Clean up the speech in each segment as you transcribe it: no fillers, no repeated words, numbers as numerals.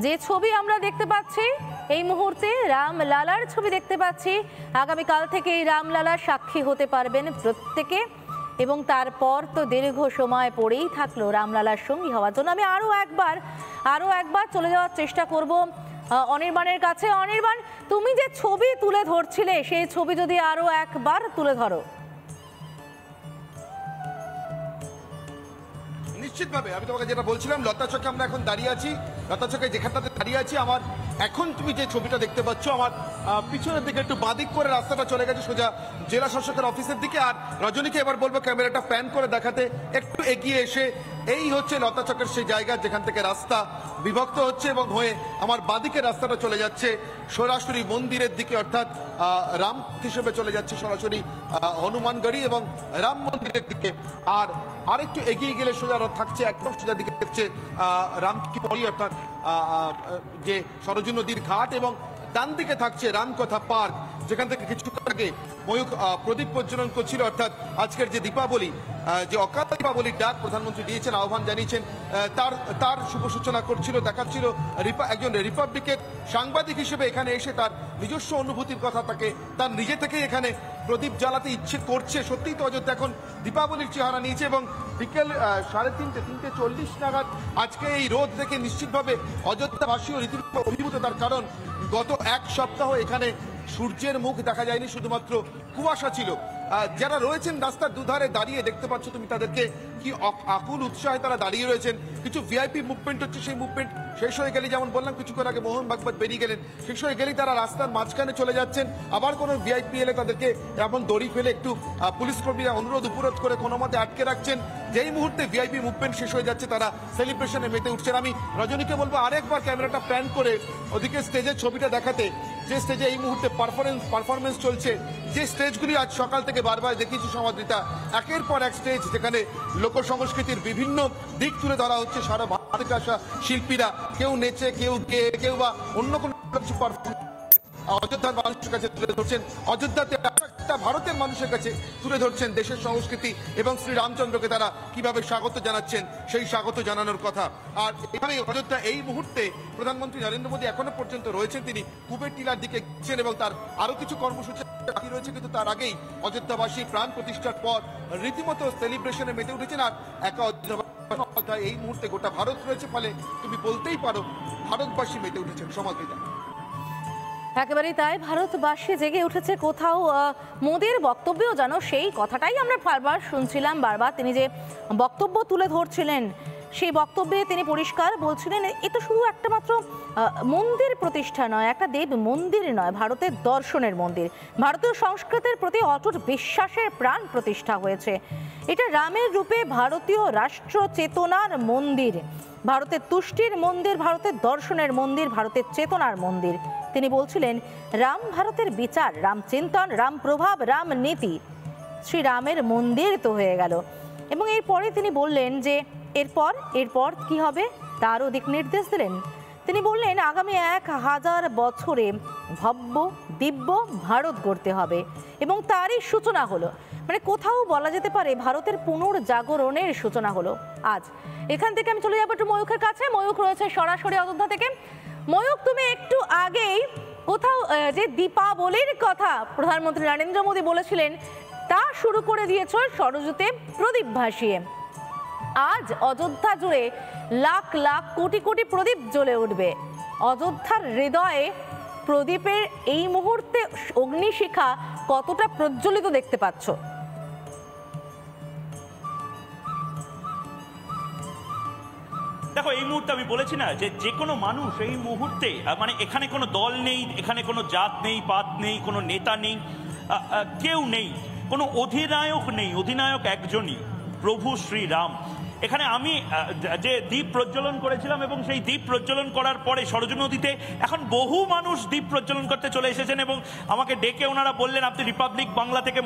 যে ছবি আমরা দেখতে পাচ্ছি এই মুহূর্তে রামলালার ছবি দেখতে পাচ্ছি। আগামীকাল থেকে এই রামলালার সাক্ষী হতে পারবেন প্রত্যেকে, এবং তারপর তো দীর্ঘ সময় পড়েই থাকলো রামলালার সঙ্গী হওয়ার জন্য। আমি আরো একবার চলে যাওয়ার চেষ্টা করব অনির্বাণের কাছে। অনির্বাণ, তুমি যে ছবি তুলে ধরছিলে সেই ছবি যদি আরো একবার তুলে ধরো। নিশ্চিতভাবে আমি তোমাকে যেটা বলছিলাম, লতা চকে আমরা এখন দাঁড়িয়ে আছি। লতা চকে যেখানটাতে দাঁড়িয়ে আছি, আমার এখন তুমি যে ছবিটা দেখতে পাচ্ছ, আমার পিছনের দিকে একটু বাদিক করে রাস্তাটা চলে গেছে সোজা জেলা শাসকের অফিসের দিকে। আর রজনীকে এবার বলবো ক্যামেরাটা প্যান করে দেখাতে, একটু এগিয়ে এসে। এই হচ্ছে লতা চকের সেই জায়গা যেখান থেকে রাস্তা বিভক্ত হচ্ছে এবং হয়ে আমার বাদিকে রাস্তাটা চলে যাচ্ছে সরাসরি মন্দিরের দিকে, অর্থাৎ রাম হিসেবে চলে যাচ্ছে সরাসরি হনুমানগড়ি এবং রাম মন্দিরের দিকে। আর আরেকটু এগিয়ে গেলে সোজা থাকছে, একদম সোজা দিকে থাকছে রামকি পরি, অর্থাৎ যে সরজু নদীর ঘাট, এবং ডান দিকে থাকছে রামকথা পার্ক, যেখান থেকে কিছুক্ষণ আগে ময়ূক প্রদীপ প্রজ্বলন করছিল। অর্থাৎ আজকের যে দীপাবলি, যে অকাল দীপাবলির ডাক প্রধানমন্ত্রী দিয়েছেন, আহ্বান জানিয়েছেন, তার শুভ সূচনা করছিল, দেখাচ্ছিল। একজন রিপাবলিকের সাংবাদিক হিসেবে এখানে এসে তার নিজস্ব অনুভূতির কথা, তার নিজে থেকে এখানে প্রদীপ জ্বালাতে ইচ্ছে করছে। সত্যিই তো অযোধ্যা এখন দীপাবলির চেহারা নিয়েছে, এবং বিকেল 3:30 নাগাদ আজকে এই রোদ দেখে নিশ্চিতভাবে অযোধ্যাবাসীও রীতিমতো অভিভূত। তার কারণ গত এক সপ্তাহ এখানে সূর্যের মুখ দেখা যায়নি, শুধুমাত্র কুয়াশা ছিল। যারা রয়েছেন রাস্তার দুধারে দাঁড়িয়ে, দেখতে পাচ্ছ তুমি তাদেরকে, কি আকুল উৎসাহে তারা দাঁড়িয়ে রয়েছেন। কিছু ভিআইপি মুভমেন্ট হচ্ছে, সেই মুভমেন্ট শেষ হয়ে গেলে, যেমন বললাম কিছুক্ষণ আগে মোহন ভাগবত বেরিয়ে গেলেন, শেষ হয়ে গেলেই তারা রাস্তার মাঝখানে চলে যাচ্ছেন। আবার কোনো ভিআইপি এলে তাদেরকে এমন দড়ি ফেলে একটু পুলিশ কর্মীরা অনুরোধ উপরোধ করে কোনো মতে আটকে রাখছেন। যেই মুহূর্তে ভিআইপি মুভমেন্ট শেষ হয়ে যাচ্ছে, তারা সেলিব্রেশনে মেতে উঠছেন। আমি রজনীকে বলবো আরেকবার ক্যামেরাটা প্যান করে ওদিকে স্টেজের ছবিটা দেখাতে, যে স্টেজে এই মুহূর্তে পারফরমেন্স চলছে, যে স্টেজগুলি আজ সকাল থেকে বারবার দেখিয়েছি সমাদৃতা, একের পর এক স্টেজ, যেখানে লোক সংস্কৃতির বিভিন্ন দিক তুলে ধরা হচ্ছে। সারা ভারত থেকে আসা শিল্পীরা, কেউ নেচে, কেউ গেয়ে, কেউ বা অন্য কোনো কিছু পারফরমেন্স অযোধ্যার মানুষের কাছে তুলে ধরছেন। অযোধ্যাতে ভারতের মানুষের কাছে তুলে ধরছেন দেশের সংস্কৃতি, এবং শ্রী রামচন্দ্রকে তারা কিভাবে স্বাগত জানাচ্ছেন, সেই স্বাগত জানানোর কথা। আর এখানে অযোধ্যা এই মুহূর্তে প্রধানমন্ত্রী নরেন্দ্র মোদী এখনো পর্যন্ত রয়েছেন, তিনি কুবের টিলার দিকে গেছেন, এবং তার আরো কিছু কর্মসূচি বাকি রয়েছে। কিন্তু তার আগেই অযোধ্যাবাসী প্রাণ প্রতিষ্ঠার পর রীতিমতো সেলিব্রেশনে মেতে উঠেছেন। আর একা অযোধ্যা এই মুহূর্তে গোটা ভারত রয়েছে, ফলে তুমি বলতেই পারো ভারতবাসী মেতে উঠেছেন। সমাদৃতা একেবারেই তাই, ভারতবাসী জেগে উঠেছে। কোথাও মোদির বক্তব্যেও জানো সেই কথাটাই আমরা বারবার শুনছিলাম। বারবার তিনি যে বক্তব্য তুলে ধরছিলেন, সেই বক্তব্যে তিনি পরিষ্কার বলছিলেন, এ তো শুধু একটা মাত্র মন্দির প্রতিষ্ঠা নয়, একটা দেব মন্দির নয়, ভারতের দর্শনের মন্দির, ভারতীয় সংস্কৃতির প্রতি অটুট বিশ্বাসের প্রাণ প্রতিষ্ঠা হয়েছে। এটা রামের রূপে ভারতীয় রাষ্ট্র চেতনার মন্দির, ভারতের তুষ্টির মন্দির, ভারতের দর্শনের মন্দির, ভারতের চেতনার মন্দির। তিনি বলছিলেন, রাম ভারতের বিচার, রাম চিন্তন, রাম প্রভাব, রাম নীতি, শ্রীরামের মন্দির তো হয়ে গেল। এবং এরপরে তিনি বললেন যে এরপর কি হবে তারও দিক নির্দেশ দিলেন। তিনি বললেন, আগামী 1000 বছরে ভব্য দিব্য ভারত গড়তে হবে, এবং তারই সূচনা হলো। মানে কোথাও বলা যেতে পারে ভারতের পুনর্জাগরণের সূচনা হলো আজ। এখান থেকে আমি চলে যাবো একটু ময়ূখের কাছে। ময়ূখ রয়েছে সরাসরি অযোধ্যা থেকে। ময়ূখ, তুমি একটু আগেই কোথাও যে দীপাবলির কথা প্রধানমন্ত্রী নরেন্দ্র মোদী বলেছিলেন, তা শুরু করে দিয়েছ সরজুতে প্রদীপ ভাসিয়ে। আজ অযোধ্যা জুড়ে লাখ লাখ কোটি কোটি প্রদীপ জ্বলে উঠবে। অযোধ্যার হৃদয়ে প্রদীপের এই মুহূর্তে অগ্নিশিখা কতটা প্রজ্বলিত দেখতে পাচ্ছ? দেখো, এই মুহূর্তে আমি বলেছি না যে কোনো মানুষ এই মুহূর্তে, মানে এখানে কোনো দল নেই, এখানে কোনো জাত নেই, পাত নেই, কোনো নেতা নেই, কেউ নেই, কোনো অধিনায়ক নেই, অধিনায়ক একজনই, প্রভু শ্রীরাম। এখানে আমি যে দ্বীপ প্রজ্বলন করেছিলাম, এবং সেই দ্বীপ প্রজ্বলন করার পরে সরজু নদীতে এখন বহু মানুষ দ্বীপ প্রজ্বলন করতে চলে এসেছেন, এবং আমাকে ডেকে ওনারা বললেন, আপনি রিপাবলিক বাংলা থেকে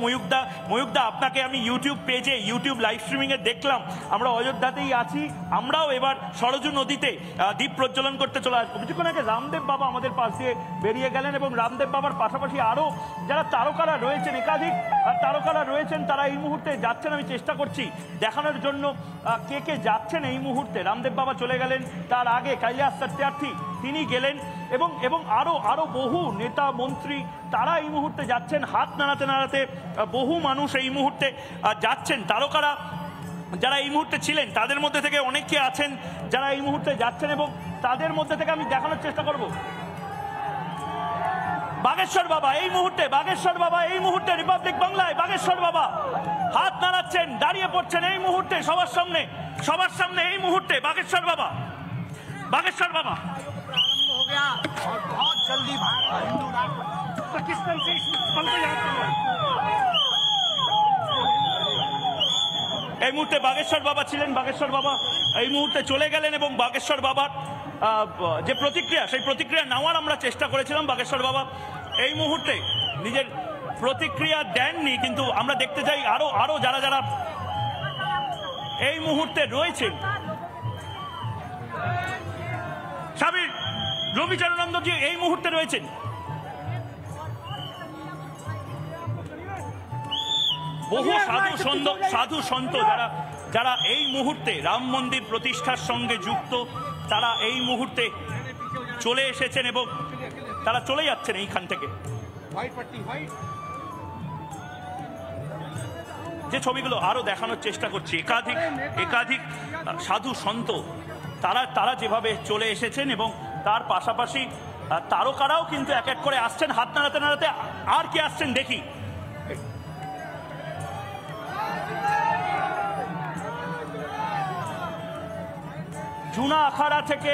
ময়ূকদা আপনাকে আমি ইউটিউব পেজে, ইউটিউব লাইভ স্ট্রিমিংয়ে দেখলাম, আমরা অযোধ্যাতেই আছি, আমরাও এবার সরজু নদীতে দ্বীপ প্রজ্বলন করতে চলে আসবো। কিছুক্ষণ আগে রামদেব বাবা আমাদের পাশ দিয়ে বেরিয়ে গেলেন, এবং রামদেব বাবার পাশাপাশি আরও যারা তারকারা রয়েছেন, একাধিক তারকারা রয়েছেন, তারা এই মুহূর্তে যাচ্ছেন। আমি চেষ্টা করছি দেখানোর জন্য কে কে যাচ্ছেন এই মুহূর্তে। রামদেব বাবা চলে গেলেন, তার আগে কৈলাস সত্যার্থী তিনি গেলেন, এবং আরো বহু নেতা মন্ত্রী তারা এই মুহূর্তে যাচ্ছেন। হাত নাড়াতে নাড়াতে বহু মানুষ এই মুহূর্তে যাচ্ছেন। তারকারা যারা এই মুহূর্তে ছিলেন তাদের মধ্যে থেকে অনেকে আছেন যারা এই মুহূর্তে যাচ্ছেন, এবং তাদের মধ্যে থেকে আমি দেখানোর চেষ্টা করব। বাগেশ্বর বাবা এই মুহূর্তে, বাগেশ্বর বাবা এই মুহূর্তে রিপাবলিক বাংলায় বাগেশ্বর বাবা হাত নাড়াচ্ছেন, দাঁড়িয়ে পড়ছেন এই মুহূর্তে সবার সামনে এই মুহূর্তে বাগেশ্বর বাবা। बागेश्वर बाबा प्रारंभ हो गया और बहुत जल्दी हिंदू राष्ट्र पाकिस्तान से इस पल को याद करना। এই মুহূর্তে বাগেশ্বর বাবা ছিলেন, বাগেশ্বর বাবা এই মুহূর্তে চলে গেলেন, এবং বাগেশ্বর বাবার যে প্রতিক্রিয়া সেই প্রতিক্রিয়া নেওয়ার আমরা চেষ্টা করেছিলাম। বাগেশ্বর বাবা এই মুহূর্তে নিজের প্রতিক্রিয়া দেননি, কিন্তু আমরা দেখতে চাই আরো যারা যারা এই মুহূর্তে রয়েছেন। সাবির রবিচরণানন্দজি এই মুহূর্তে রয়েছেন। বহু সাধু সন্ত যারা এই মুহূর্তে রাম মন্দির প্রতিষ্ঠার সঙ্গে যুক্ত, তারা এই মুহূর্তে চলে এসেছেন এবং তারা চলে যাচ্ছেন এইখান থেকে। যে ছবিগুলো আরো দেখানোর চেষ্টা করছি, একাধিক সাধু সন্ত তারা যেভাবে চলে এসেছেন, এবং তার পাশাপাশি তারকারাও কিন্তু এক এক করে আসছেন হাত নাড়াতে নাড়াতে। আর কি আসছেন দেখি। জুনা আখাড়া থেকে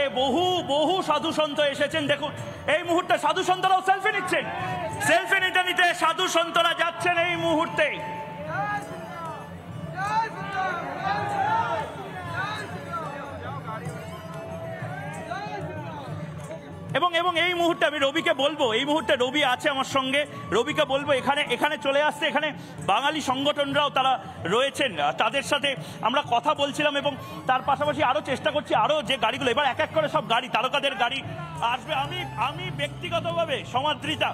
বহু সাধু সন্ত এসেছেন। দেখুন এই মুহূর্তে সাধু সন্তরাও সেলফি নিচ্ছেন, সেলফি নিতে সাধু সন্তরা যাচ্ছেন এই মুহূর্তে। এবং এই মুহূর্তে আমি রবিকে বলবো, এই মুহূর্তে রবি আছে আমার সঙ্গে, রবিকে বলবো এখানে চলে আসছে। এখানে বাঙালি সংগঠনরাও তারা রয়েছেন, তাদের সাথে আমরা কথা বলছিলাম, এবং তার পাশাপাশি আরো চেষ্টা করছি আরো যে গাড়িগুলো এবার এক এক করে সব গাড়ি তারকাদের গাড়ি আসবে। আমি ব্যক্তিগতভাবে সমাদৃতা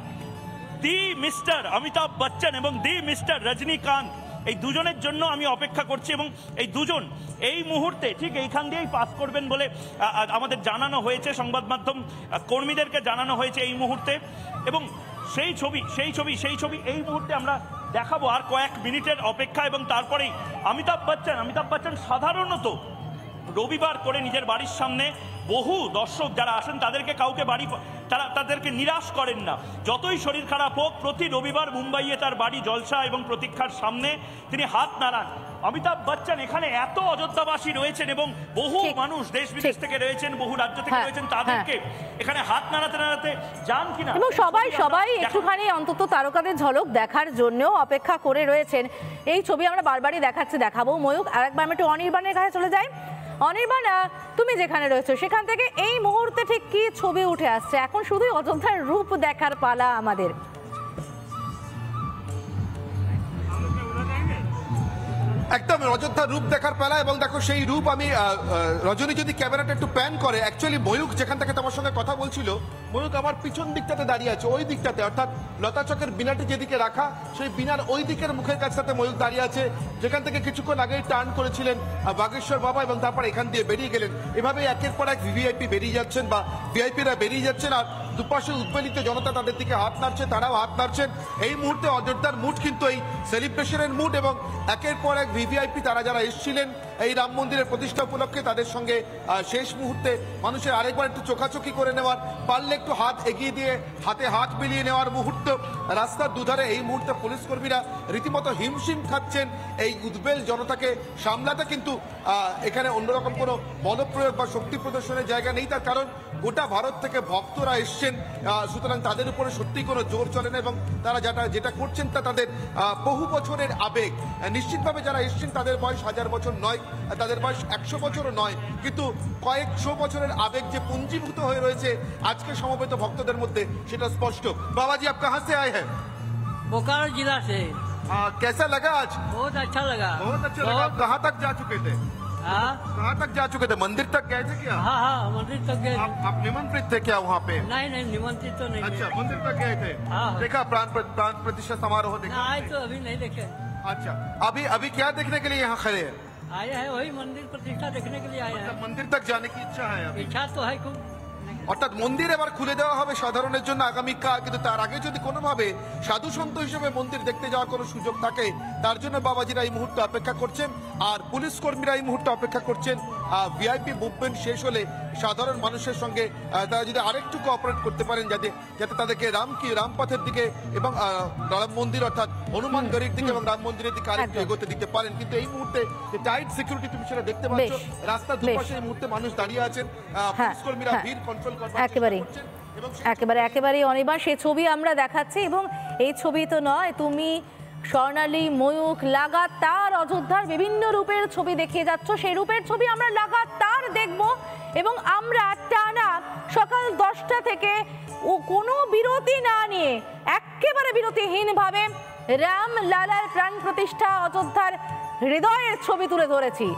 দি মিস্টার অমিতাভ বচ্চন এবং দি মিস্টার রজনীকান্ত, এই দুজনের জন্য আমি অপেক্ষা করছি, এবং এই দুজন এই মুহূর্তে ঠিক এইখান দিয়েই পাস করবেন বলে আমাদের জানানো হয়েছে, সংবাদ মাধ্যম কর্মীদেরকে জানানো হয়েছে এই মুহূর্তে। এবং সেই ছবি এই মুহূর্তে আমরা দেখাবো। আর কয়েক মিনিটের অপেক্ষা, এবং তারপরেই অমিতাভ বচ্চন সাধারণত রবিবার করে নিজের বাড়ির সামনে বহু দর্শক যারা আসেন তাদেরকে নিরাশ করেন না। যতই শরীর খারাপ হোক, প্রতি রবিবার মুম্বাইয়ে তার বাড়ি জলসা এবং প্রতীক্ষার সামনে তিনি হাত নাড়ান। অমিতাভ বচ্চন এখানে এত অযোধ্যাবাসী রয়েছেন, এবং বহু মানুষ দেশ বিদেশ থেকে রয়েছেন, বহু রাজ্য থেকে রয়েছেন, তাদেরকে এখানে হাত নাড়াতে যান কিনা, এবং সবাই একটুখানি অন্তত তারকাদের ঝলক দেখার জন্য অপেক্ষা করে রয়েছেন। এই ছবি আমরা বারবারই দেখাবো। ময়ূক, আরেকবার আমি একটু অনির্বাণের কাছে চলে যাই। অনির্বাণ, তুমি যেখানে রয়েছো সেখান থেকে এই মুহূর্তে ঠিক কি ছবি উঠে আসছে? এখন শুধুই অযোধ্যার রূপ দেখার পালা আমাদের। একদম অযোধ্যার রূপ দেখার পালা, এবং দেখো সেই রূপ আমি রজনী যদি ক্যামেরাটা একটু প্যান করে, অ্যাকচুয়ালি ময়ূক যেখান থেকে তোমার সঙ্গে কথা বলছিল, ময়ূক আমার পিছন দিকটাতে দাঁড়িয়ে আছে, ওই দিকটাতে, অর্থাৎ লতা চকের বিনাটি যেদিকে রাখা সেই বিনার ওই দিকের মুখের কাছটাতে ময়ূক দাঁড়িয়ে আছে, যেখান থেকে কিছুক্ষণ আগেই টার্ন করেছিলেন বাগেশ্বর বাবা, এবং তারপর এখান দিয়ে বেরিয়ে গেলেন। এভাবে একের পর এক ভিভিআইপি বেরিয়ে যাচ্ছেন বা ভিআইপিরা বেরিয়ে যাচ্ছেন, আর দুপাশে উদ্বেলিত জনতা তাদের দিকে হাত নাড়ছে, তারাও হাত নাড়ছেন। এই মুহূর্তে অযোধ্যার মুড কিন্তু এই সেলিব্রেশনের মুড, এবং একের পর এক ভিভিআইপি তারা যারা এসেছিলেন এই রাম মন্দিরের প্রতিষ্ঠা উপলক্ষে, তাদের সঙ্গে শেষ মুহূর্তে মানুষের আরেকবার একটু চোখাচোখি করে নেওয়ার, পারলে একটু হাত এগিয়ে দিয়ে হাতে হাত মিলিয়ে নেওয়ার মুহূর্ত। রাস্তার দুধারে এই মুহূর্তে পুলিশ কর্মীরা রীতিমতো হিমশিম খাচ্ছেন এই উদ্বেল জনতাকে সামলাতে, কিন্তু এখানে অন্যরকম কোনো বলপ্রয়োগ বা শক্তি প্রদর্শনের জায়গা নেই। তার কারণ গোটা ভারত থেকে ভক্তরা এসছেন, সুতরাং তাদের উপরে সত্যি কোনো জোর চলে না, এবং তারা যেটা করছেন তা তাদের বহু বছরের আবেগ। নিশ্চিতভাবে যারা এসছেন তাদের বয়স 1000 বছর নয়, তাদের বয়স 100 বছরও নয়, কিন্তু কয়েকশো বছরের আবেগ যে পুঞ্জীভূত হয়ে রয়েছে আজকে সমবেত ভক্তদের মধ্যে, সেটা স্পষ্ট। বাবাজি, আপ কাহা সে আয়ে হ্যাঁ? बोकारो जिला से। कैसा लगा आज? बहुत अच्छा लगा। बहुत अच्छा लगा। आप कहाँ तक जा चुके थे? हाँ कहाँ तक जा चुके थे? मंदिर तक गए थे क्या? हाँ मंदिर तक गए। आप निमंत्रित थे क्या वहाँ पे? नहीं निमंत्रित तो नहीं। अच्छा, मंदिर तक गए थे। हाँ। देखा प्राण प्रतिष्ठा समारोह देखा? आए तो अभी नहीं देखे। अच्छा, अभी क्या देखने के लिए यहाँ खड़े हैं? आए हैं वही मंदिर प्रतिष्ठा देखने के लिए आए हैं। मंदिर तक जाने की इच्छा है अभी? इच्छा तो है खूब। অর্থাৎ মন্দির এবার খুলে দেওয়া হবে সাধারণের জন্য আগামীকাল, কিন্তু তার আগে যদি কোনোভাবে সাধু সন্ত হিসেবে মন্দির দেখতে যাওয়ার কোনো সুযোগ থাকে তার জন্য বাবাজিরা এই মুহূর্তে অপেক্ষা করছেন। আর পুলিশ কর্মীরা এই মুহূর্তে অপেক্ষা করছেন ভিআইপি মুভমেন্ট শেষ হলে সাধারণ মানুষের সঙ্গে তারা যদি আরেকটু কোঅপারেট করতে পারেন, যাতে তাদেরকে রামপথের দিকে এবং রাম মন্দির অর্থাৎ হনুমান গড়ির দিকে এবং রাম মন্দিরের দিকে আরেকটু এগোতে দিতে পারেন। কিন্তু এই মুহূর্তে যে টাইট সিকিউরিটি তুমি সেটা দেখতে পাচ্ছ, রাস্তার দুপাশে এই মুহূর্তে মানুষ দাঁড়িয়ে আছেন, পুলিশ কর্মীরা ভিড় কন্ট্রোল একেবারে অনির্বাণ সেই ছবি আমরা দেখাচ্ছি। এবং এই ছবি তো নয়, তুমি স্বর্ণালী ময়ূখ লাগাতার অযোধ্যার বিভিন্ন রূপের ছবি দেখিয়ে যাচ্ছ, সেই রূপের ছবি আমরা লাগাতার দেখব। এবং আমরা টানা সকাল 10টা থেকে কোনো বিরতি না নিয়ে একেবারে বিরতিহীনভাবে রাম লালার প্রাণ প্রতিষ্ঠা অযোধ্যার হৃদয়ের ছবি তুলে ধরেছি।